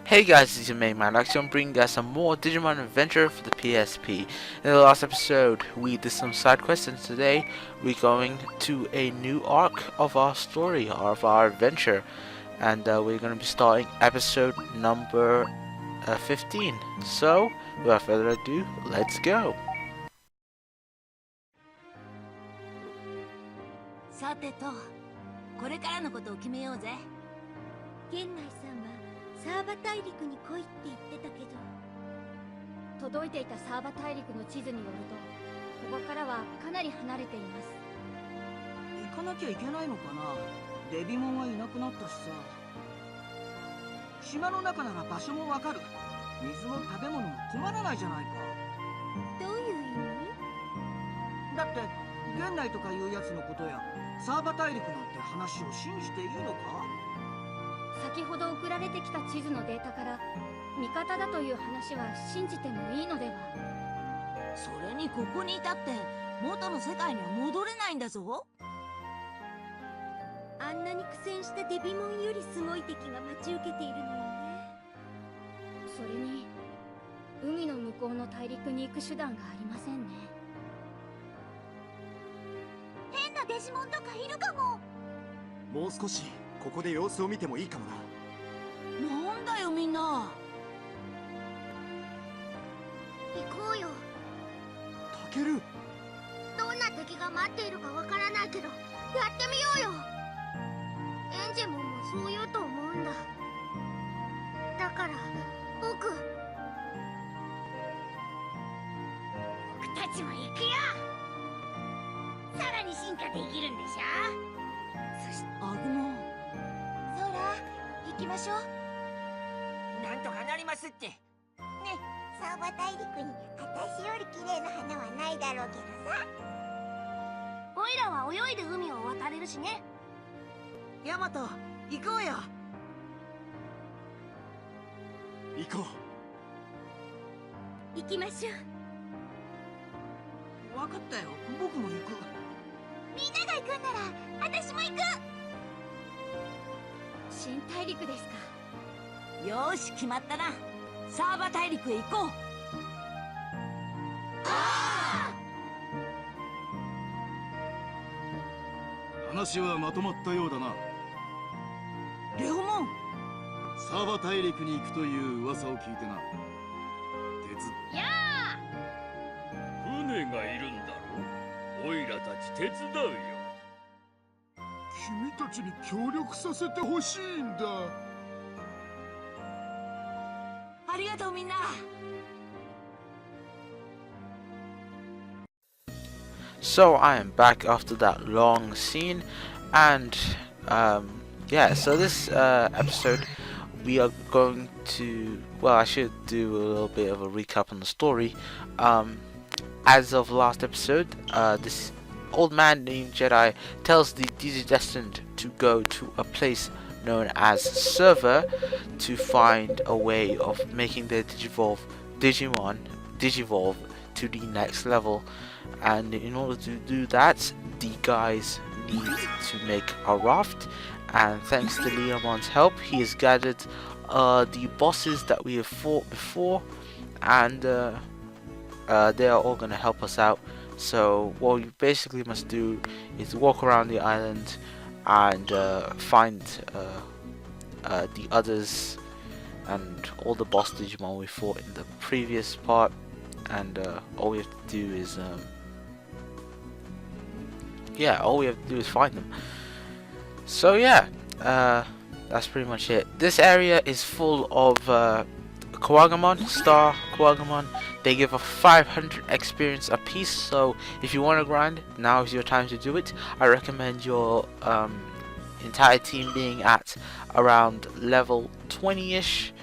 Hey guys, this is your main man Axiom bringing us some more Digimon Adventure for the PSP. In the last episode, we did some side quests, and today we're going to a new arc of our story, of our adventure. And we're going to be starting episode number 15. So, without further ado, let's go! さてと、これからのことを決めようぜ。源内さんはサーバ大陸に来いって言ってたけど、届いていたサーバ大陸の地図によると、ここからはかなり離れています。行かなきゃいけないのかな。デビモンはいなくなったしさ。島の中なら場所もわかる。水も食べ物も困らないじゃないか。どういう意味？だって源内とかいうやつのことやサーバ大陸なんて話を信じていいのか？先ほど送られてきた地図のデータから味方だという話は信じてもいいのでは。それにここにいたって元の世界には戻れないんだぞ。あんなに苦戦したデビモンよりすごい敵が待ち受けているのよね。それに海の向こうの大陸に行く手段がありませんね。変なデジモンとかいるかも。もう少しここで様子を見てもいいかもな。なんだよみんな。行こうよ。タケル、どんな敵が待っているかわからないけどやってみようよ。エンジェモンもそう言うと思うんだ。だから僕たちも行くよ。さらに進化できるんでしょ。そしてアグモ。そら行きましょう。なんとかなりますって。ね、サーバ大陸に私より綺麗な花はないだろうけどさ。おいらは泳いで海を渡れるしね。ヤマト、行こうよ。行こ行きましょう。分かったよ、僕も行く。みんなが行くんなら私も行く。新大陸ですか。よーし決まったな。サーバ大陸へ行こう。話はまとまったようだな。レオモン。サーバ大陸に行くという噂を聞いてな。や船がいるんだろう。オイラたち手伝うよ。君たちに協力させてほしいんだ。ありがとうみんな。So I am back after that long scene, and yeah, so this episode we are going to, well, I should do a little bit of a recap on the story. As of last episode, this old man named Jedi tells the Digidestined to go to a place known as Server to find a way of making their Digimon digivolve to the next level. And in order to do that, the guys need to make a raft, and thanks to Leomon's help, he has gathered the bosses that we have fought before, and they are all going to help us out. So what you basically must do is walk around the island and find the others and all the boss Digimon we fought in the previous part, and all we have to do is all we have to do is find them. So yeah, that's pretty much it. This area is full of Kawagamon, Star Kawagamon. They give a 500 experience a piece, so if you want to grind, now is your time to do it. I recommend your entire team being at around level 20-ish.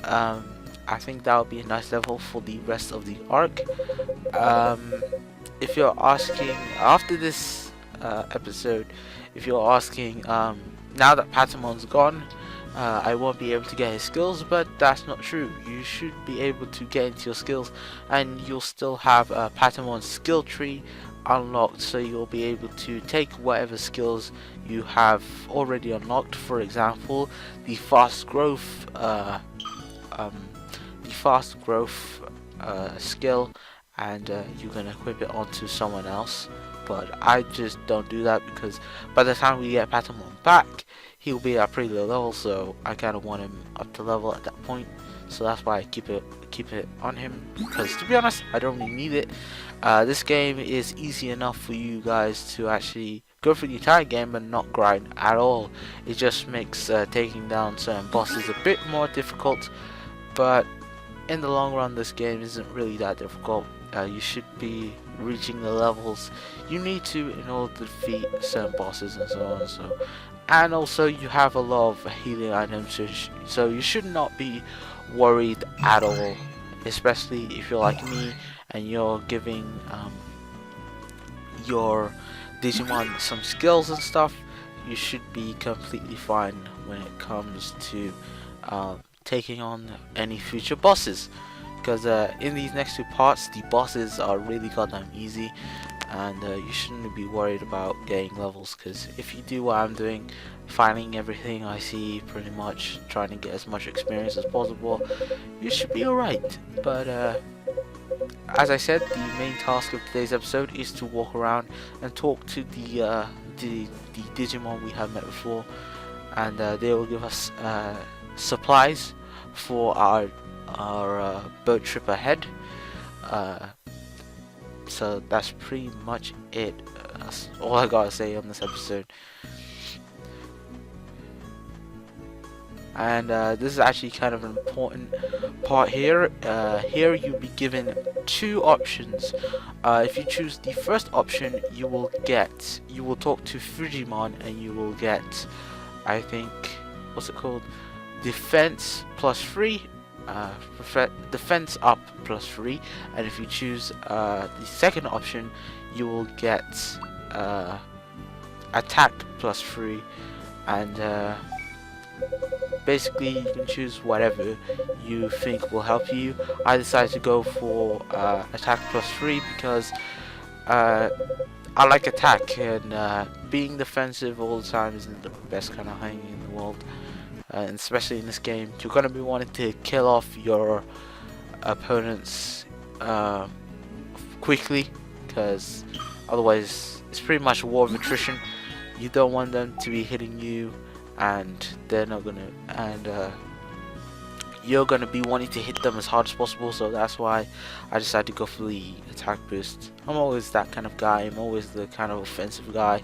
I think that would be a nice level for the rest of the arc. If you're asking, after this episode, if you're asking, now that Patamon's gone, I won't be able to get his skills, but that's not true. You should be able to get into your skills, and you'll still have Patamon's skill tree unlocked, so you'll be able to take whatever skills you have already unlocked. For example, the fast growth the fast growth skill, and you can equip it onto someone else. But I just don't do that because by the time we get Patamon back, he'll be at pretty low level, so I kind of want him up to level at that point. So that's why I keep it on him, because to be honest, I don't really need it. This game is easy enough for you guys to actually go through the entire game and not grind at all. It just makes taking down certain bosses a bit more difficult, but in the long run this game isn't really that difficult. You should be reaching the levels you need to in order to defeat certain bosses and so on. And also you have a lot of healing items, so you should not be worried at all, especially if you're like me and you're giving your Digimon some skills and stuff. You should be completely fine when it comes to taking on any future bosses, because in these next two parts the bosses are really goddamn easy, and you shouldn't be worried about getting levels, because if you do what I'm doing, finding everything I see, pretty much trying to get as much experience as possible, you should be alright. But as I said, the main task of today's episode is to walk around and talk to the Digimon we have met before, and they will give us supplies for our boat trip ahead. So that's pretty much it. That's all I gotta say on this episode. And this is actually kind of an important part here. Here you'll be given two options. If you choose the first option, you will talk to Fujimon and you will get, I think, what's it called? Defense plus 3. Defense up plus 3, and if you choose the second option, you will get attack plus 3, and basically you can choose whatever you think will help you. I decided to go for attack plus 3 because I like attack, and being defensive all the time isn't the best kind of thing in the world. And especially in this game, you're going to be wanting to kill off your opponents quickly, because otherwise it's pretty much a war of attrition. You don't want them to be hitting you, and they're not gonna, and you're gonna be wanting to hit them as hard as possible. So that's why I decided to go for the attack boost. I'm always that kind of guy. I'm always the kind of offensive guy.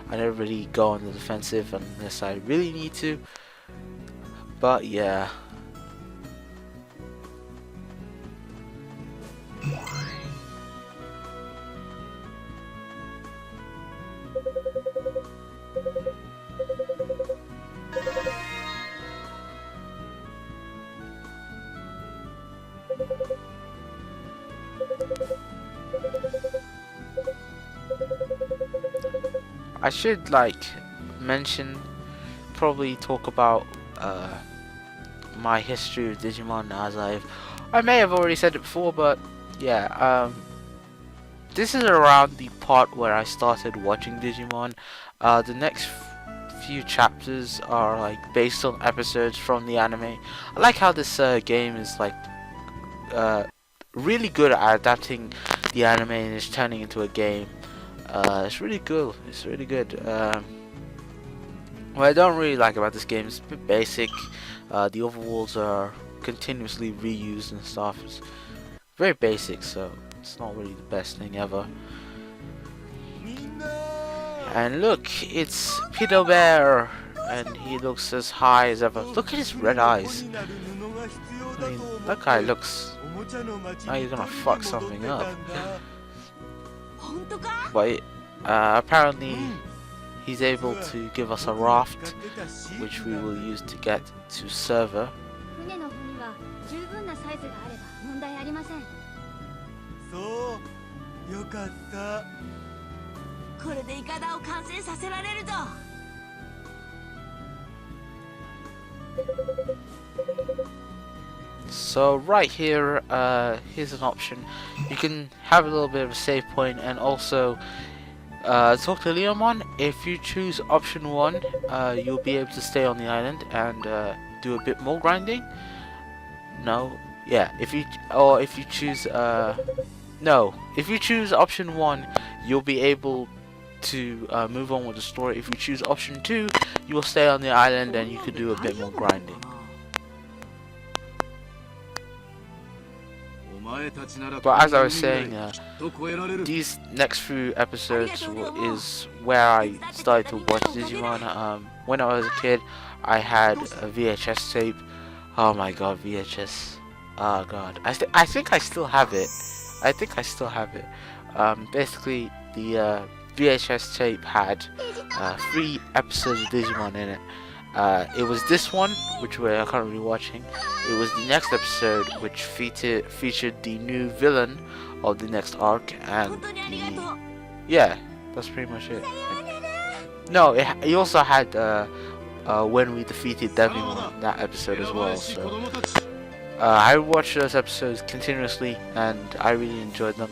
I never really go on the defensive unless I really need to. But yeah. I should probably talk about my history of Digimon, as I may have already said it before, but yeah, this is around the part where I started watching Digimon. The next few chapters are based on episodes from the anime. I like how this game is really good at adapting the anime and is turning into a game. It's really cool. It's really good. What I don't really like about this game is a bit basic. The overworlds are continuously reused and stuff. It's very basic, so it's not really the best thing ever. And look, it's Peter Bear, and he looks as high as ever. Look at his red eyes. I mean, that guy looks like he's gonna fuck something up. But apparently he's able to give us a raft, which we will use to get to server. So right here, here's an option. You can have a little bit of a save point and also talk to Leomon. If you choose option 1, you'll be able to stay on the island and do a bit more grinding. No, yeah. If you choose no, if you choose option 1, you'll be able to move on with the story. If you choose option 2, you will stay on the island and you could do a bit more grinding. But as I was saying, these next few episodes is where I started to watch Digimon. When I was a kid, I had a VHS tape. Oh my god, VHS. Oh god, I think I still have it. Basically, the VHS tape had 3 episodes of Digimon in it. It was this one, which we're currently watching. It was the next episode, which featured the new villain of the next arc, and yeah, that's pretty much it. No, it also had when we defeated Digimon in that episode as well. So I watched those episodes continuously, and I really enjoyed them.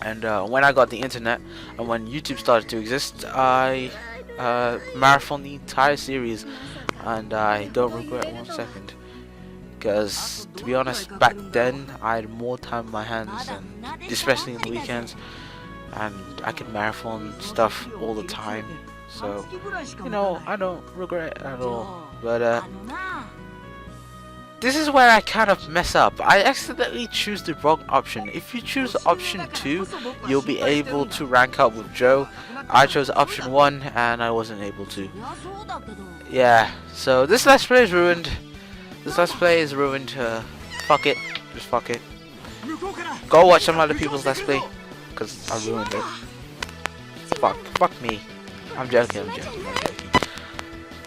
And when I got the internet and when YouTube started to exist, I marathoned the entire series, and I don't regret 1 second. Because to be honest, back then I had more time on my hands, and especially in the weekends, and I could marathon stuff all the time. So you know, I don't regret it at all. But this is where I kind of mess up. I accidentally choose the wrong option. If you choose option 2, you'll be able to rank up with Joe. I chose option 1 and I wasn't able to. Yeah, so this Let's Play is ruined. Fuck it. Just fuck it. Go watch some other people's Let's Play, because I ruined it. Fuck me. I'm joking.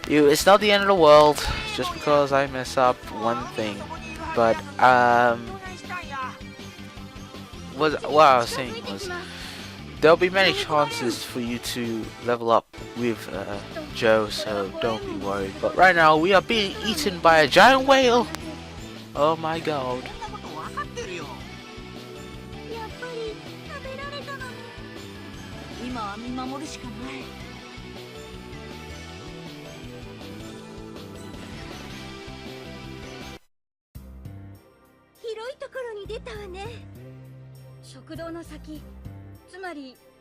It's not the end of the world just because I mess up one thing. But what I was saying was, there'll be many chances for you to level up with Joe, so don't be worried. But right now we are being eaten by a giant whale. Oh my god.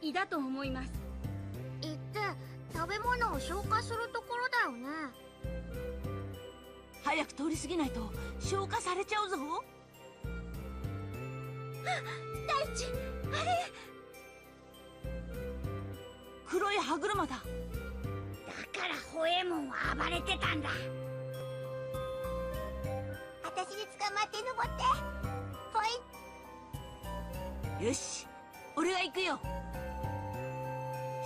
胃だと思います。胃って食べ物を消化するところだよね。早く通り過ぎないと消化されちゃうぞ。大地、あれ。黒い歯車だ。だからホエモンは暴れてたんだ。私に捕まって登って。ほい。よし、俺が行くよ。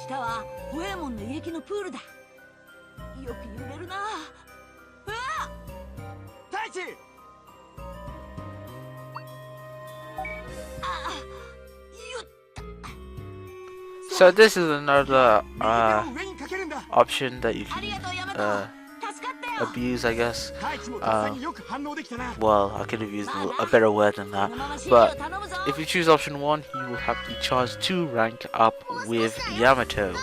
下はホエモンの胃液のプールだ。よく揺れるな。うわ！大地！あ、よっ。So this is another option that you can abuse, I guess. Well, I could have used a better word than that. But if you choose option 1, you will have the chance to rank up with Yamato.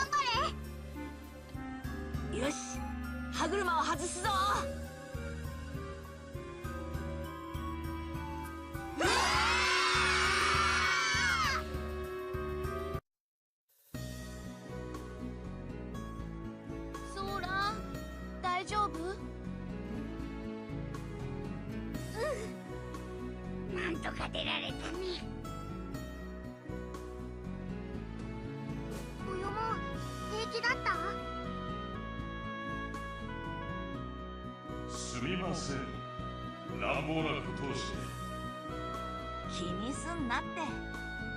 よし、歯車を外すぞ。大丈夫？なんとか出られたね。およも平気だった？すみません。乱暴なことをして。気にすんなって。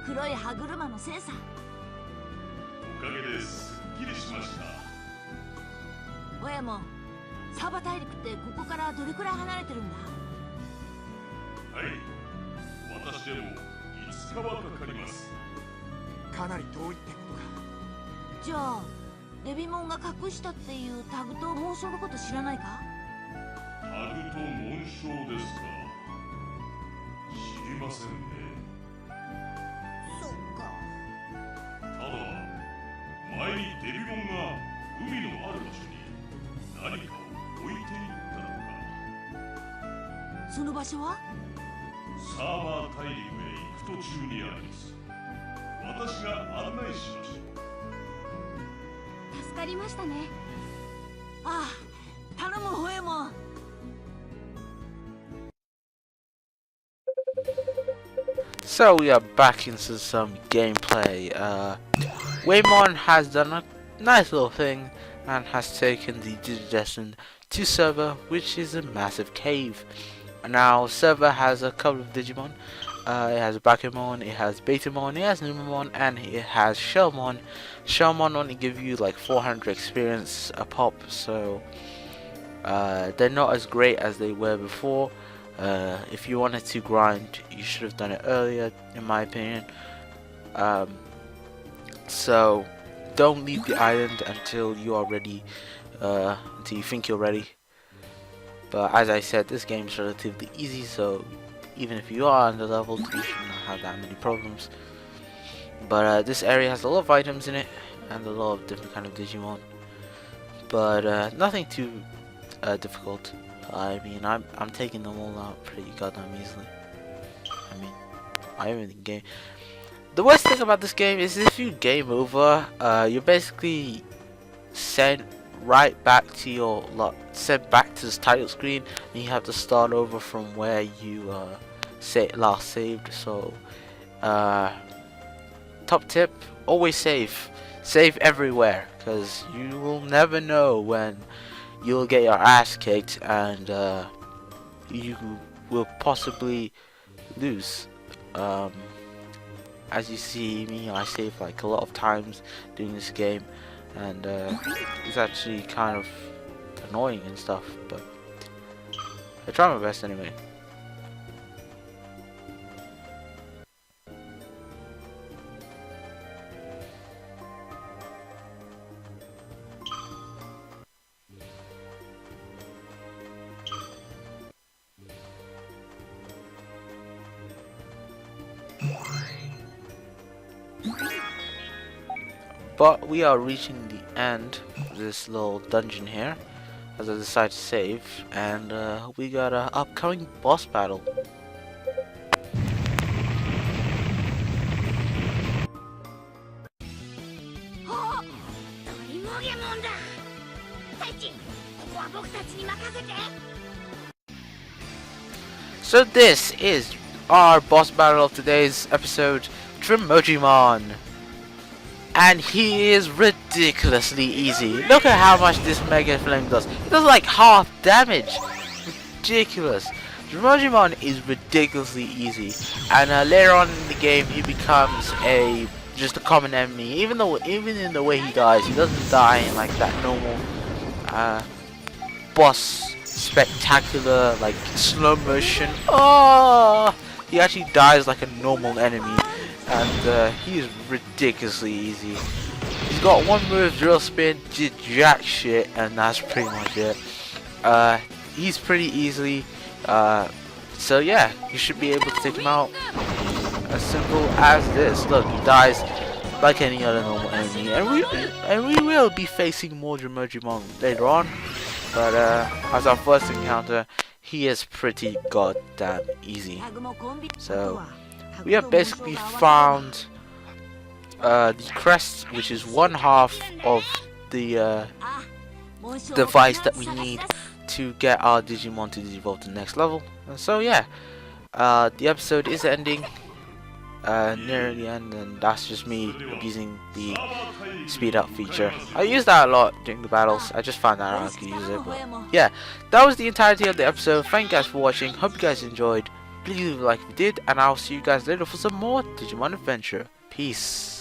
黒い歯車のせいさ。おかげですっきりしました。ホエモン、サーバ大陸ってここからどれくらい離れてるんだ？はい、私でも5日はかかります。かなり遠いってことか。じゃあデビモンが隠したっていうタグと紋章のこと知らないか？タグと紋章ですか。知りませんね。そっか。ただ前にデビモンが海のある場所に何かを置いていったのか。その場所は？サーバー大陸へ行く途中にあります。私が案内しましょう。助かりましたね。ああ、頼むホエモン。So we are back into some gameplay. Waymon has done a nice little thing and has taken the Digidestined to Server, which is a massive cave. Now Server has a couple of Digimon. It has Bakemon, it has Betamon, it has Numamon, and it has Shellmon. Shellmon only give you like 400 experience a pop, so they're not as great as they were before. If you wanted to grind, you should have done it earlier, in my opinion. So don't leave the island until you are ready, until you think you're ready. But as I said, this game is relatively easy, so even if you are under leveled, you should not have that many problems. But this area has a lot of items in it and a lot of different kind of Digimon, but nothing too difficult. I mean, I'm taking them all out pretty goddamn easily. I mean, I even game. The worst thing about this game is if you game over, you're basically sent right back to your sent back to this title screen, and you have to start over from where you last saved. So, top tip: always save everywhere, because you will never know when you'll get your ass kicked and you will possibly lose. As you see me, I save like a lot of times doing this game, and it's actually kind of annoying and stuff, but I try my best anyway. But we are reaching the end of this little dungeon here, as I decide to save, and we got an upcoming boss battle. So this is our boss battle of today's episode, Digimon. And he is ridiculously easy. Look at how much this Mega Flame does. It does like half damage. Ridiculous. Digimon is ridiculously easy. And later on in the game, he becomes just a common enemy. Even in the way he dies, he doesn't die in like that normal boss spectacular like slow motion. Oh, he actually dies like a normal enemy. And he is ridiculously easy. He's got one move, drill spin, did jack shit, and that's pretty much it. He's pretty easily. So yeah, you should be able to take him out as simple as this. Look, he dies like any other normal enemy, and we will be facing more Digimon later on. But as our first encounter, he is pretty goddamn easy. So we have basically found the crest, which is one half of the device that we need to get our Digimon to evolve to the next level. And so yeah, the episode is ending near the end, and that's just me abusing the speed up feature. I use that a lot during the battles. I just found out I could use it. But yeah, that was the entirety of the episode. Thank you guys for watching. Hope you guys enjoyed. Please leave a like if you did, and I'll see you guys later for some more Digimon adventure. Peace.